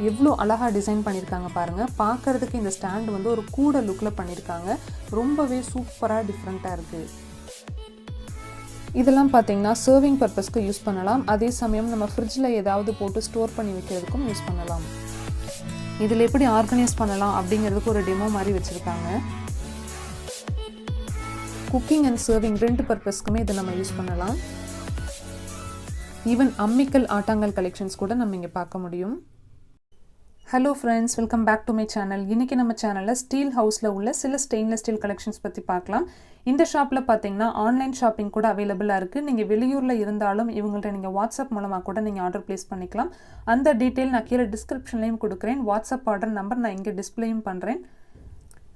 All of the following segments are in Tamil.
எவ்வளோ அழகாக டிசைன் பண்ணியிருக்காங்க பாருங்கள். பார்க்குறதுக்கு இந்த ஸ்டாண்ட் வந்து ஒரு கூட லுக்கில் பண்ணியிருக்காங்க. ரொம்பவே சூப்பராக டிஃப்ரெண்ட்டாக இருக்குது. இதெல்லாம் பார்த்திங்கன்னா சர்விங் பர்பஸ்க்கு யூஸ் பண்ணலாம். அதே சமயம் நம்ம ஃப்ரிட்ஜில் ஏதாவது போட்டு ஸ்டோர் பண்ணி வைக்கிறதுக்கும் யூஸ் பண்ணலாம். இதில் எப்படி ஆர்கனைஸ் பண்ணலாம் அப்படிங்கிறதுக்கு ஒரு டெமோ மாதிரி வச்சுருக்காங்க. குக்கிங் அண்ட் சர்விங் 2 பர்பஸ்க்குமே இதை நம்ம யூஸ் பண்ணலாம். ஈவன் அம்மிக்கல் ஆட்டாங்கல் கலெக்ஷன்ஸ் கூட நம்ம இங்கே பார்க்க முடியும். Hello friends, welcome back to my channel. இன்றைக்கி நம்ம சேனலில் ஸ்டீல் ஹவுஸில் உள்ள சில ஸ்டெயின்லெஸ் ஸ்டீல் கலெக்ஷன்ஸ் பற்றி பார்க்கலாம். இந்த ஷாப்பில் பார்த்தீங்கன்னா ஆன்லைன் ஷாப்பிங் கூட அவைலபிளாக இருக்குது. நீங்கள் வெளியூரில் இருந்தாலும் இவங்கள்ட்ட நீங்கள் வாட்ஸ்அப் மூலமாக கூட நீங்கள் ஆர்டர் ப்ளேஸ் பண்ணிக்கலாம். அந்த டீட்டெயில் நான் கீழே டிஸ்கிரிப்ஷன்லேயும் கொடுக்குறேன். வாட்ஸ்அப் ஆர்டர் நம்பர் நான் இங்கே டிஸ்பிளேயும் பண்ணுறேன்.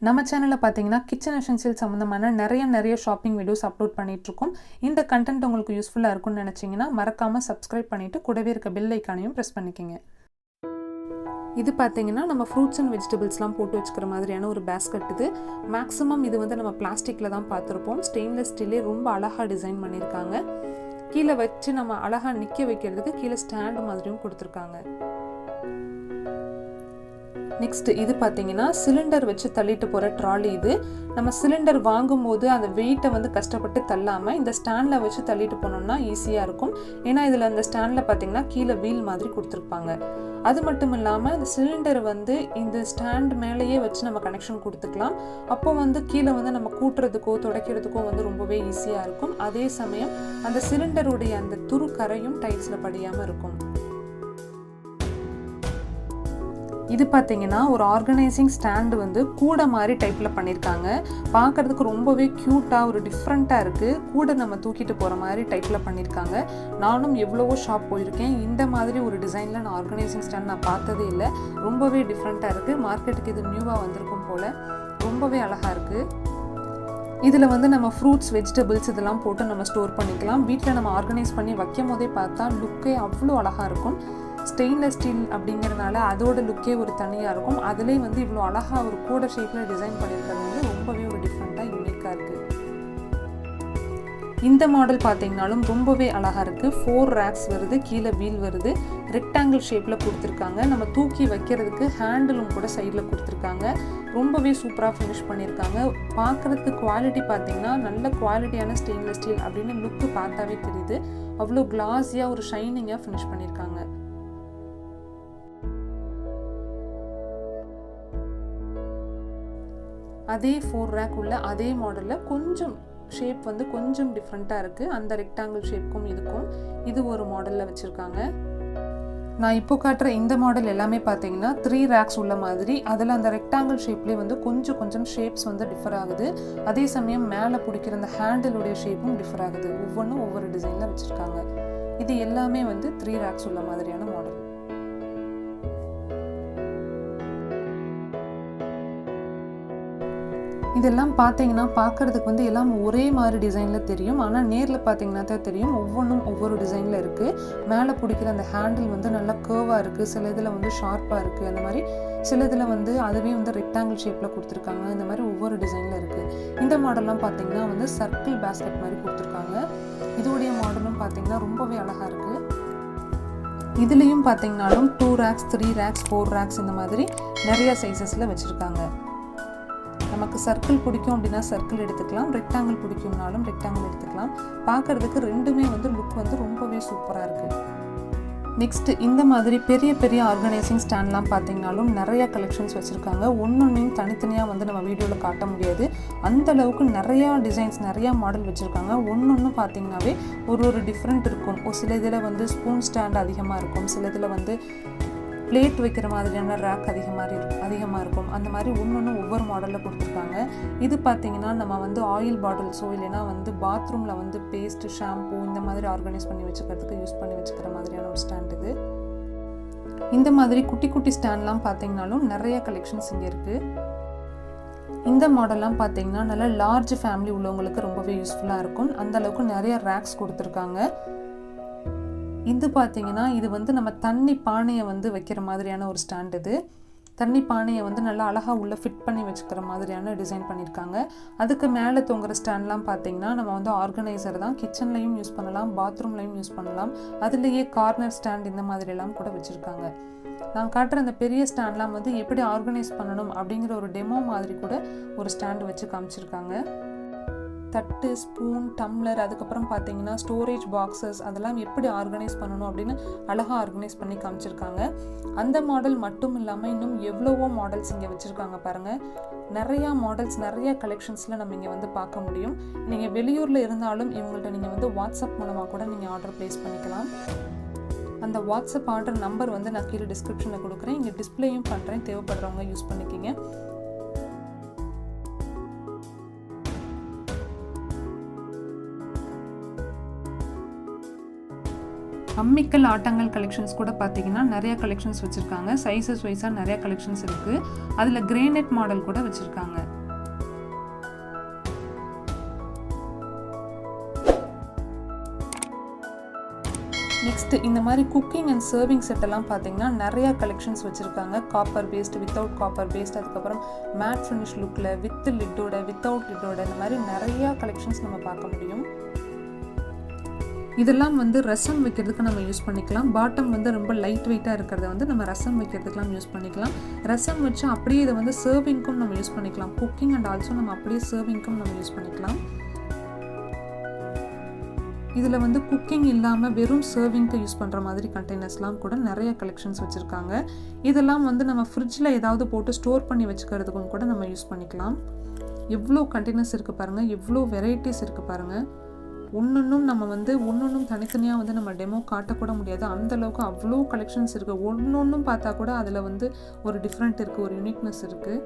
நம்ம சேனலில் பார்த்தீங்கன்னா கிச்சன் எசென்சியல் சம்மந்தமான நிறைய ஷாப்பிங் வீடியோஸ் அப்லோட் பண்ணிகிட்ருக்கோம். இந்த கண்டென்ட் உங்களுக்கு யூஸ்ஃபுல்லாக இருக்கும்னு நினச்சிங்கன்னா மறக்காமல் சப்ஸ்கிரைப் பண்ணிவிட்டு கூடவே இருக்க பெல் ஐக்கானையும் ப்ரெஸ் பண்ணிக்கோங்க. இது பார்த்தீங்கன்னா நம்ம ஃப்ரூட்ஸ் அண்ட் வெஜிடபிள்ஸ்லாம் போட்டு வச்சுக்கிற மாதிரியான ஒரு பேஸ்கெட். இது மேக்ஸிமம் இது வந்து நம்ம பிளாஸ்டிக்கில் தான் பார்த்துருப்போம். ஸ்டெயின்லெஸ் ஸ்டீலே ரொம்ப அழகாக டிசைன் பண்ணியிருக்காங்க. கீழே வச்சு நம்ம அழகாக நிற்க வைக்கிறதுக்கு கீழே ஸ்டாண்டு மாதிரியும் கொடுத்துருக்காங்க. நெக்ஸ்ட் இது பார்த்தீங்கன்னா சிலிண்டர் வச்சு தள்ளிட்டு போகிற ட்ராலி. இது நம்ம சிலிண்டர் வாங்கும்போது அந்த வெயிட்டை வந்து கஷ்டப்பட்டு தள்ளாமல் இந்த ஸ்டாண்டில் வச்சு தள்ளிட்டு போனோம்னா ஈஸியாக இருக்கும். ஏன்னா இதில் அந்த ஸ்டாண்டில் பார்த்தீங்கன்னா கீழே வீல் மாதிரி கொடுத்துருப்பாங்க. அது மட்டும் இல்லாமல் இந்த சிலிண்டர் வந்து இந்த ஸ்டாண்ட் மேலேயே வச்சு நம்ம கனெக்ஷன் கொடுத்துக்கலாம். அப்போ வந்து கீழே வந்து நம்ம கூட்டுறதுக்கோ துடைக்கிறதுக்கோ வந்து ரொம்பவே ஈஸியாக இருக்கும். அதே சமயம் அந்த சிலிண்டருடைய அந்த துரு கரையும் டைல்ஸில் படியாமல் இருக்கும். இது பார்த்தீங்கன்னா ஒரு ஆர்கனைசிங் ஸ்டாண்டு வந்து கூட மாதிரி டைப்பில் பண்ணியிருக்காங்க. பார்க்குறதுக்கு ரொம்பவே க்யூட்டாக ஒரு டிஃப்ரெண்ட்டாக இருக்குது. கூட நம்ம தூக்கிட்டு போகிற மாதிரி டைப்பில் பண்ணியிருக்காங்க. நானும் எவ்வளவோ ஷாப் போயிருக்கேன். இந்த மாதிரி ஒரு டிசைனில் நான் ஆர்கனைசிங் ஸ்டாண்ட் நான் பார்த்ததே இல்லை. ரொம்பவே டிஃப்ரெண்ட்டாக இருக்குது. மார்க்கெட்டுக்கு இது நியூவாக வந்திருக்கும் போல். ரொம்பவே அழகாக இருக்குது. இதில் வந்து நம்ம ஃப்ரூட்ஸ் வெஜிடபிள்ஸ் இதெல்லாம் போட்டு நம்ம ஸ்டோர் பண்ணிக்கலாம். வீட்டில் நம்ம ஆர்கனைஸ் பண்ணி வைக்கும் போதே பார்த்தா லுக்கே அவ்வளோ அழகாக இருக்கும். ஸ்டெயின்லெஸ் ஸ்டீல் அப்படிங்கிறதுனால அதோட லுக்கே ஒரு தனியாக இருக்கும். அதுலேயே வந்து இவ்வளோ அழகாக ஒரு கூட ஷேப்பில் டிசைன் பண்ணியிருக்கிறது வந்து ரொம்பவே ஒரு டிஃப்ரெண்ட்டாக யூனிக்காக இருக்குது. இந்த மாடல் பார்த்தீங்கன்னாலும் ரொம்பவே அழகாக இருக்குது. 4 ரேக்ஸ் வருது, கீழே வீல் வருது, ரெக்டாங்கிள் ஷேப்பில் கொடுத்துருக்காங்க. நம்ம தூக்கி வைக்கிறதுக்கு ஹேண்டிலும் கூட சைடில் கொடுத்துருக்காங்க. ரொம்பவே சூப்பராக ஃபினிஷ் பண்ணியிருக்காங்க. பார்க்குறதுக்கு குவாலிட்டி பார்த்தீங்கன்னா நல்ல குவாலிட்டியான ஸ்டெயின்லெஸ் ஸ்டீல் அப்படின்னு லுக்கு பார்த்தாவே தெரியுது. அவ்வளோ கிளாஸியாக ஒரு ஷைனிங்காக ஃபினிஷ் பண்ணியிருக்காங்க. அதே 4 ரேக் உள்ள அதே மாடலில் கொஞ்சம் ஷேப் வந்து கொஞ்சம் டிஃப்ரெண்ட்டாக இருக்குது. அந்த ரெக்டாங்கிள் ஷேப்புக்கும் இதுக்கும் இது ஒரு மாடலில் வச்சுருக்காங்க. நான் இப்போ காட்டுற இந்த மாடல் எல்லாமே பார்த்தீங்கன்னா 3 ரேக்ஸ் உள்ள மாதிரி. அதில் அந்த ரெக்டாங்கிள் ஷேப்லேயே வந்து கொஞ்சம் ஷேப்ஸ் வந்து டிஃபர் ஆகுது. அதே சமயம் மேலே பிடிக்கிற அந்த ஹேண்டிலுடைய ஷேப்பும் டிஃபர் ஆகுது. ஒவ்வொன்றும் ஒவ்வொரு டிசைனில் வச்சுருக்காங்க. இது எல்லாமே வந்து 3 ரேக்ஸ் உள்ள மாதிரியான மாடல். இதெல்லாம் பார்த்தீங்கன்னா பார்க்குறதுக்கு வந்து எல்லாம் ஒரே மாதிரி டிசைனில் தெரியும். ஆனால் நேரில் பார்த்தீங்கன்னா தான் தெரியும் ஒவ்வொன்றும் ஒவ்வொரு டிசைனில் இருக்குது. மேலே பிடிக்கிற அந்த ஹேண்டில் வந்து நல்லா கர்வாக இருக்குது. சில இதில் வந்து ஷார்ப்பாக இருக்குது. அந்த மாதிரி சில இதில் வந்து அதுவே வந்து ரெக்டாங்கிள் ஷேப்பில் கொடுத்துருக்காங்க. இந்த மாதிரி ஒவ்வொரு டிசைனில் இருக்குது. இந்த மாடல்லாம் பார்த்தீங்கன்னா வந்து சர்க்கிள் பேஸ்கெட் மாதிரி கொடுத்துருக்காங்க. இதோடைய மாடலும் பார்த்தீங்கன்னா ரொம்பவே அழகாக இருக்குது. இதுலேயும் பார்த்தீங்கன்னாலும் 2 ரேக்ஸ் 3 ரேக்ஸ் 4 ரேக்ஸ் இந்த மாதிரி நிறைய சைஸஸில் வச்சுருக்காங்க. நமக்கு சர்க்கிள் பிடிக்கும் அப்படின்னா சர்க்கிள் எடுத்துக்கலாம், ரெக்டாங்கிள் பிடிக்கும்னாலும் ரெக்டாங்கிள் எடுத்துக்கலாம். பார்க்குறதுக்கு ரெண்டுமே வந்து லுக் வந்து ரொம்பவே சூப்பராக இருக்குது. நெக்ஸ்ட் இந்த மாதிரி பெரிய ஆர்கனைசிங் ஸ்டாண்ட்லாம் பார்த்தீங்கன்னாலும் நிறைய கலெக்ஷன்ஸ் வச்சுருக்காங்க. ஒன்றையும் தனித்தனியாக வந்து நம்ம வீடியோவில் காட்ட முடியாது. அந்த அளவுக்கு நிறையா டிசைன்ஸ் நிறையா மாடல் வச்சுருக்காங்க. ஒன்று பார்த்தீங்கன்னாவே ஒரு டிஃப்ரெண்ட் இருக்கும். ஒரு சில இதில் வந்து ஸ்பூன் ஸ்டாண்ட் அதிகமாக இருக்கும். சில இதில் வந்து பிளேட் வைக்கிற மாதிரியான ரேக் அதிகமாக இருக்கும். அந்த மாதிரி ஒன்று ஒவ்வொரு மாடலில் கொடுத்துருக்காங்க. இது பார்த்தீங்கன்னா நம்ம வந்து ஆயில் பாட்டில்ஸோ இல்லைனா வந்து பாத்ரூமில் வந்து பேஸ்ட்டு ஷாம்பூ இந்த மாதிரி ஆர்கனைஸ் பண்ணி வச்சுக்கிறதுக்கு யூஸ் பண்ணி வச்சுக்கிற மாதிரியான ஒரு ஸ்டாண்ட் இது. இந்த மாதிரி குட்டி ஸ்டாண்ட்லாம் பார்த்தீங்கன்னாலும் நிறைய கலெக்ஷன்ஸ் இங்கே இருக்குது. இந்த மாடல்லாம் பார்த்தீங்கன்னா நல்லா லார்ஜ் ஃபேமிலி உள்ளவங்களுக்கு ரொம்பவே யூஸ்ஃபுல்லாக இருக்கும். அந்தளவுக்கு நிறைய ரேக்ஸ் கொடுத்துருக்காங்க. இது பார்த்தீங்கன்னா இது வந்து நம்ம தண்ணி பானையை வந்து வைக்கிற மாதிரியான ஒரு ஸ்டாண்ட். இது தண்ணி பானையை வந்து நல்லா அழகாக உள்ளே ஃபிட் பண்ணி வச்சுக்கிற மாதிரியான டிசைன் பண்ணியிருக்காங்க. அதுக்கு மேலே தொங்குற ஸ்டாண்ட்லாம் பார்த்தீங்கன்னா நம்ம வந்து ஆர்கனைசர் தான். கிச்சன்லையும் யூஸ் பண்ணலாம், பாத்ரூம்லையும் யூஸ் பண்ணலாம். அதுலேயே கார்னர் ஸ்டாண்ட் இந்த மாதிரிலாம் கூட வச்சுருக்காங்க. நான் காட்டுற அந்த பெரிய ஸ்டாண்ட்லாம் வந்து எப்படி ஆர்கனைஸ் பண்ணணும் அப்படிங்கிற ஒரு டெமோ மாதிரி கூட ஒரு ஸ்டாண்டு வச்சு காமிச்சிருக்காங்க. தட்டு, ஸ்பூன், டம்ளர், அதுக்கப்புறம் பார்த்தீங்கன்னா ஸ்டோரேஜ் பாக்ஸஸ் அதெல்லாம் எப்படி ஆர்கனைஸ் பண்ணணும் அப்படின்னு அழகாக ஆர்கனைஸ் பண்ணி காமிச்சிருக்காங்க. அந்த மாடல் மட்டும் இல்லாமல் இன்னும் எவ்வளவோ மாடல்ஸ் இங்கே வச்சுருக்காங்க பாருங்கள். நிறையா மாடல்ஸ், நிறையா கலெக்ஷன்ஸில் நம்ம இங்கே வந்து பார்க்க முடியும். நீங்கள் வெளியூரில் இருந்தாலும் இவங்கள்ட்ட நீங்கள் வந்து வாட்ஸ்அப் மூலமாக கூட நீங்கள் ஆர்டர் ப்ளேஸ் பண்ணிக்கலாம். அந்த வாட்ஸ்அப் ஆர்டர் நம்பர் வந்து நான் கீழே டிஸ்கிரிப்ஷனில் கொடுக்குறேன். இங்கே டிஸ்பிளேயும் பண்ணுறேன், தேவைப்படுறவங்க யூஸ் பண்ணிக்கிங்க. அம்மிக்கல் ஆட்டங்கள் கலெக்ஷன்ஸ் கூட பார்த்தீங்கன்னா நிறைய கலெக்ஷன்ஸ் வச்சுருக்காங்க. சைஸஸ் வைஸாக நிறைய கலெக்ஷன்ஸ் இருக்குது. அதில் கிரேனைட் மாடல் கூட வச்சுருக்காங்க. நெக்ஸ்ட் இந்த மாதிரி குக்கிங் அண்ட் சர்விங் செட்டெல்லாம் பார்த்தீங்கன்னா நிறையா கலெக்ஷன்ஸ் வச்சுருக்காங்க. Copper based, without copper based, அதுக்கப்புறம் மேட் ஃபினிஷ் லுக்கில், வித் லிட்டோட, வித்தவுட் லிட்டோட, இந்த மாதிரி நிறையா கலெக்ஷன்ஸ் நம்ம பார்க்க முடியும். இதெல்லாம் வந்து ரசம் வைக்கிறதுக்கு நம்ம யூஸ் பண்ணிக்கலாம். பாட்டம் வந்து ரொம்ப லைட் வெயிட்டாக இருக்கிறத வந்து நம்ம ரசம் வைக்கிறதுக்கெலாம் யூஸ் பண்ணிக்கலாம். ரசம் வச்சு அப்படியே இதை வந்து சர்விங்க்கும் நம்ம யூஸ் பண்ணிக்கலாம். குக்கிங் அண்ட் ஆல்சோ நம்ம அப்படியே சர்விங்க்கும் நம்ம யூஸ் பண்ணிக்கலாம். இதில் வந்து குக்கிங் இல்லாமல் வெறும் சர்விங்க்கு யூஸ் பண்ணுற மாதிரி கண்டெய்னர்ஸ்லாம் கூட நிறைய கலெக்ஷன்ஸ் வச்சுருக்காங்க. இதெல்லாம் வந்து நம்ம ஃப்ரிட்ஜில் ஏதாவது போட்டு ஸ்டோர் பண்ணி வச்சுக்கிறதுக்கும் கூட நம்ம யூஸ் பண்ணிக்கலாம். எவ்வளோ கண்டெய்னர்ஸ் இருக்குது பாருங்கள், எவ்வளோ வெரைட்டிஸ் இருக்குது பாருங்கள். ஒன்றும் நம்ம வந்து ஒன்றும் தனித்தனியாக வந்து நம்ம டெமோ காட்டக்கூட முடியாது. அந்தளவுக்கு அவ்வளோ கலெக்ஷன்ஸ் இருக்குது. ஒன்றும் பார்த்தா கூட அதில் வந்து ஒரு டிஃப்ரெண்ட் இருக்குது, ஒரு யூனிக்னஸ் இருக்குது.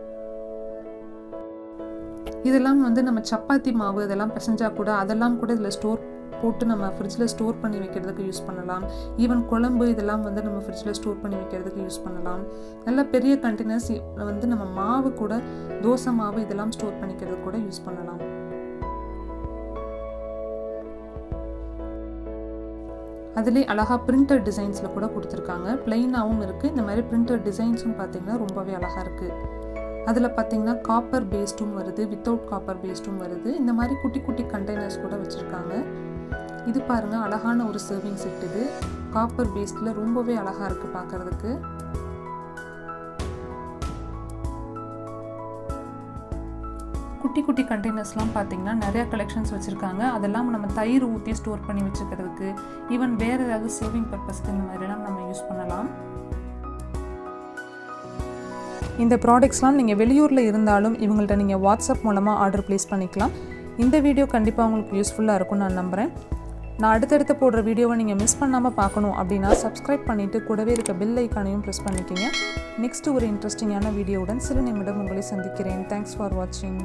இதெல்லாம் வந்து நம்ம சப்பாத்தி மாவு இதெல்லாம் பிசைஞ்சா கூட அதெல்லாம் கூட இதில் ஸ்டோர் போட்டு நம்ம ஃப்ரிட்ஜில் ஸ்டோர் பண்ணி வைக்கிறதுக்கு யூஸ் பண்ணலாம். ஈவன் குழம்பு இதெல்லாம் வந்து நம்ம ஃப்ரிட்ஜில் ஸ்டோர் பண்ணி வைக்கிறதுக்கு யூஸ் பண்ணலாம். நல்ல பெரிய கண்டெய்னர்ஸ் வந்து நம்ம மாவு கூட, தோசை மாவு இதெல்லாம் ஸ்டோர் பண்ணிக்கிறதுக்கு கூட யூஸ் பண்ணலாம். அதிலே அழகாக பிரிண்டட் டிசைன்ஸில் கூட கொடுத்துருக்காங்க. பிளெயினாகவும் இருக்குது. இந்த மாதிரி பிரிண்டட் டிசைன்ஸும் பார்த்திங்கன்னா ரொம்பவே அழகாக இருக்குது. அதில் பார்த்திங்கன்னா காப்பர் பேஸ்டும் வருது, வித்தவுட் காப்பர் பேஸ்டும் வருது. இந்த மாதிரி குட்டி குட்டி கண்டெய்னர்ஸ் கூட வச்சுருக்காங்க. இது பாருங்கள், அழகான ஒரு சர்விங் செட். இது காப்பர் பேஸ்டில் ரொம்பவே அழகாக இருக்குது பார்க்குறதுக்கு. குட்டி குட்டி கண்டெய்னர்ஸ்லாம் பார்த்தீங்கன்னா நிறையா கலெக்ஷன்ஸ் வச்சுருக்காங்க. அதெல்லாம் நம்ம தயிர் ஊற்றி ஸ்டோர் பண்ணி வச்சுக்கிறதுக்கு, ஈவன் வேறு ஏதாவது சர்விங் பர்பஸ்க்கு இந்த மாதிரிலாம் நம்ம யூஸ் பண்ணலாம். இந்த ப்ராடக்ட்ஸ்லாம் நீங்கள் வெளியூரில் இருந்தாலும் இவங்கள்ட்ட நீங்கள் வாட்ஸ்அப் மூலமாக ஆர்டர் ப்ளேஸ் பண்ணிக்கலாம். இந்த வீடியோ கண்டிப்பாக உங்களுக்கு யூஸ்ஃபுல்லாக இருக்கும்னு நான் நம்புகிறேன். நான் அடுத்தடுத்து போடுற வீடியோவை நீங்கள் மிஸ் பண்ணாமல் பார்க்கணும் அப்படின்னா சப்ஸ்கிரைப் பண்ணிவிட்டு கூடவே இருக்க பெல் ஐக்கானையும் ப்ரெஸ் பண்ணிக்கிங்க. நெக்ஸ்ட்டு ஒரு இன்ட்ரெஸ்டிங்கான வீடியோவுடன் சில நிமிடம் உங்களை சந்திக்கிறேன். தேங்க்ஸ் ஃபார் வாட்சிங்.